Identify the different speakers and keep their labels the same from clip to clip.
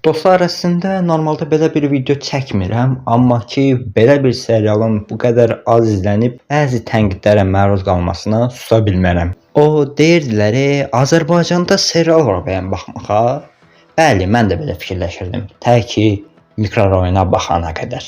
Speaker 1: Dostlar, əslində normalda belə bir video çəkmirəm, amma ki belə bir serialın bu qədər az izlənib bəzi tənqidlərə məruz qalmasına susa bilmərəm. O deyirdilər, Azərbaycanda serial var bəyəm baxmağa. Bəli, mən də belə fikirləşirdim. Tək ki mikrorayona baxana qədər.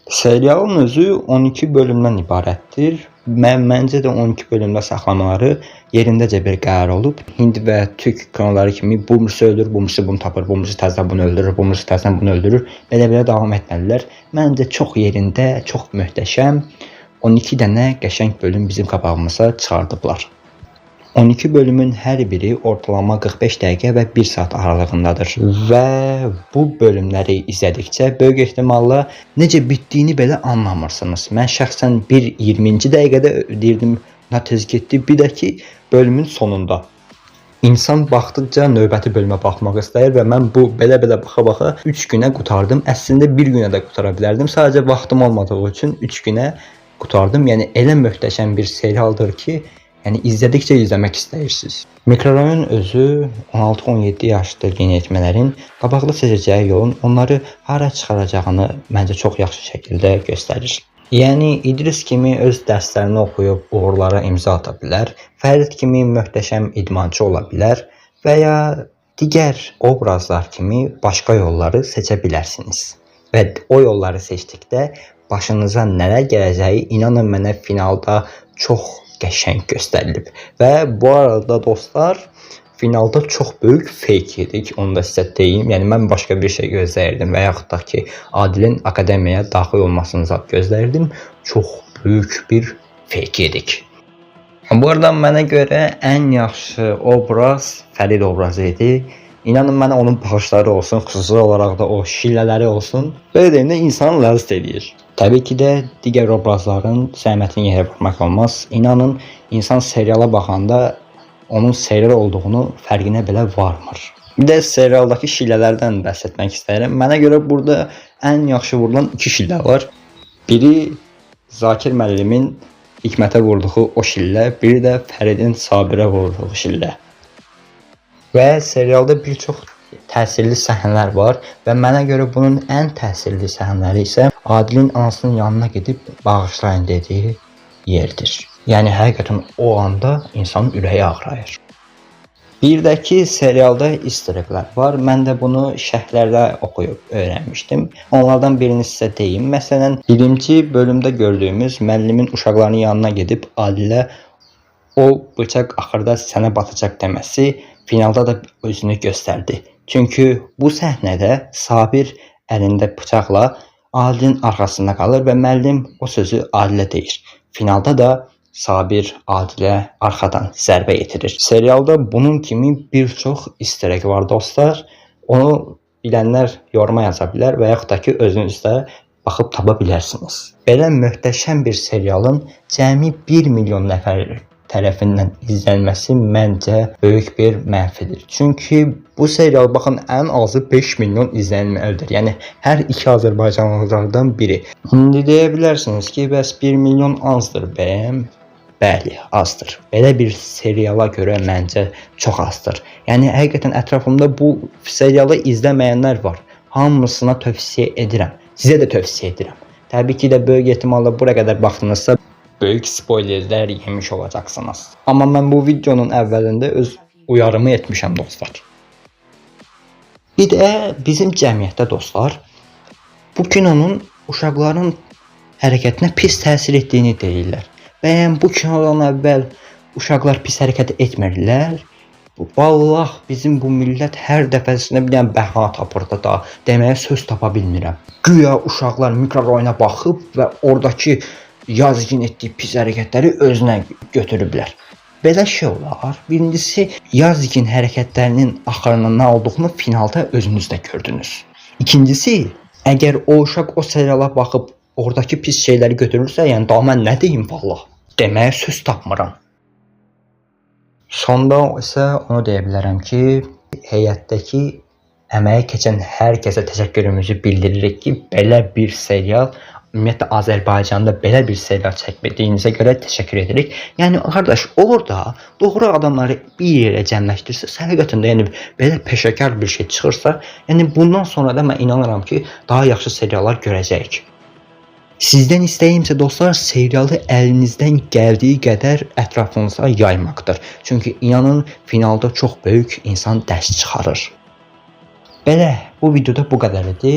Speaker 1: Serialın özü 12 bölümdən ibarətdir. Məncə də 12 bölümdə saxlamaları yerindəcə bir qərar olub. Hind və Türk kinoları kimi bu birisi öldürür, bu birisi bunu tapır, bu birisi təzədən bunu öldürür, bu birisi təzədən bunu öldürür. Belə davam etməlilər. Məncə çox yerində, çox möhtəşəm 12 dənə qəşəng bölüm bizim qabağımıza çıxardıblar. 12 bölümün hər biri ortalama 45 dəqiqə və 1 saat aralığındadır. Və bu bölümləri izlədikcə böyük ehtimalla necə bitdiyini belə anlamırsınız. Mən şəxsən 20-ci dəqiqədə deyirdim, nə tez getdi. Bir də ki, bölümün sonunda İnsan baxdıqca növbəti bölümə baxmaq istəyir və mən bu belə baxa 3 günə qutardım. Əslində 1 günə də qutara bilərdim. Sadəcə vaxtım olmadığı üçün 3 günə qutardım. Yəni elə möhtəşəm bir serialdır ki, yəni izlədikcə izləmək istəyirsiniz. Mikrorayon özü 16-17 yaşlı yeniyetmələrin qabaqda seçəcəyi yolun onları hara çıxaracağını məncə çox yaxşı şəkildə göstərir. Yəni İdris kimi öz dərslərini oxuyub uğurlara imza ata bilər, Fərid kimi möhtəşəm idmançı ola bilər və ya digər obrazlar kimi başqa yolları seçə bilərsiniz. Və o yolları seçdikdə başınıza nələr gələcəyi inanın mənə finalda çox qəşəng göstərilib. Və bu arada dostlar, finalda çox böyük fake yedik, onu da sizə deyim. Yəni mən başqa bir şey gözləyirdim və yaxud da ki, Adilin akademiyaya daxil olmasını gözləyirdim. Çox böyük bir fake yedik. Bu arada mənə görə ən yaxşı obraz Fərid obrazı idi. İnanın mənə onun baxışları olsun, xüsusi olaraq da o şillələri olsun, belə deyim də insanı ləzzət edir. Təbii ki də digər obrazların zəhmətini yerə vurmaq olmaz. İnanın, insan seriala baxanda onun serial olduğunu fərqinə belə varmır. Bir də serialdakı şillələrdən bəhs etmək istəyirəm. Mənə görə burada ən yaxşı vurulan 2 şillə var. Biri Zakir müəllimin Hikmətə vurduğu o şillə, biri də Fəridin Sabirə vurduğu şillə. Və serialda bir çox təsirli səhnələr var və mənə görə bunun ən təsirli səhnələri isə Adilin anasının yanına gedib bağışlayın dediyi yerdir. Yəni həqiqətən o anda insanın ürəyi ağrıyır. Bir də ki, serialda easter egg'lər var. Mən də bunu şərhlərdə oxuyub öyrənmişdim. Onlardan birini sizə deyim. Məsələn, 1-ci bölümdə gördüyümüz müəllimin uşaqlarının yanına gedib Adilə o bıçaq axırda sənə batacaq deməsi finalda da özünü göstərdi. Çünki bu səhnədə Sabir əlində bıçaqla Adilin arxasında qalır və müəllim o sözü Adilə deyir. Finalda da Sabir Adilə arxadan zərbə yetirir. Serialda bunun kimi bir çox easter egg var dostlar. Onu bilənlər yoruma yaza bilər və yaxud da ki özünüz də baxıb tapa bilərsiniz. Belə möhtəşəm bir serialın cəmi 1 milyon nəfər tərəfindən izlənməsi məncə böyük bir mənfidir. Çünki bu serial baxın ən azı 5 milyon izlənməlidir. Yəni hər iki azərbaycanlılardan biri. İndi deyə bilərsiniz ki, bəs 1 milyon azdır bəyəm? Bəli, azdır. Belə bir seriala görə məncə çox azdır. Yəni həqiqətən ətrafımda bu serialı izləməyənlər var. Hamısına tövsiyə edirəm. Sizə də tövsiyə edirəm. Təbii ki də böyük ehtimalla bura qədər baxdınızsa böyük spoilerlər yemiş olacaqsınız. Amma mən bu videonun əvvəlində öz uyarımı etmişəm dostlar. Bir də bizim cəmiyyətdə dostlar, bu kinonun uşaqların hərəkətinə pis təsir etdiyini deyirlər. Bəyəm bu kinodan əvvəl uşaqlar pis hərəkət etmirlər? Vallah bizim bu millət hər dəfəsində bir dənə bəha tapırdı da, deməyə söz tapa bilmirəm. Güya uşaqlar mikrorayona baxıb və oradakı yazgın etdiyi pis hərəkətləri özünə götürüblər. Belə şey olar. Birincisi, yazgın hərəkətlərinin axırının nə olduğunu finalda özünüz də gördünüz. İkincisi, əgər o uşaq o seriala baxıb oradakı pis şeyləri götürürsə, yəni daha mən nə deyim vallah? Deməyə söz tapmıram. Sonda isə onu deyə bilərəm ki, heyətdəki əməyə keçən hər kəsə təşəkkürümüzü bildiririk ki, belə bir serial ümumiyyətlə Azərbaycanda belə bir serial çəkmədiyinizə görə təşəkkür edirik. Yəni qardaş, olur da doğru adamları bir yerə cəmləşdirsə, həqiqətən də yəni belə peşəkar bir şey çıxırsa, yəni bundan sonra da mən inanıram ki, daha yaxşı seriallar görəcəyik. Sizdən istəyim isə dostlar, serialı əlinizdən gəldiyi qədər ətrafınıza yaymaqdır. Çünki inanın, finalda çox böyük insan dərs çıxarır. Belə, bu videoda bu qədər idi.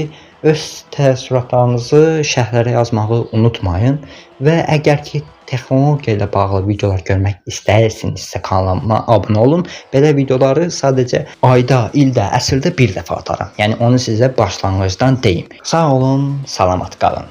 Speaker 1: Öz təəssüratlarınızı şərhlərə yazmağı unutmayın və əgər ki texnologiya ilə bağlı videolar görmək istəyirsinizsə kanalıma abunə olun. Belə videoları sadəcə ayda, ildə, əsrdə bir dəfə atarım. Yəni onu sizə başlanğıcdan deyim. Sağ olun, salamat qalın.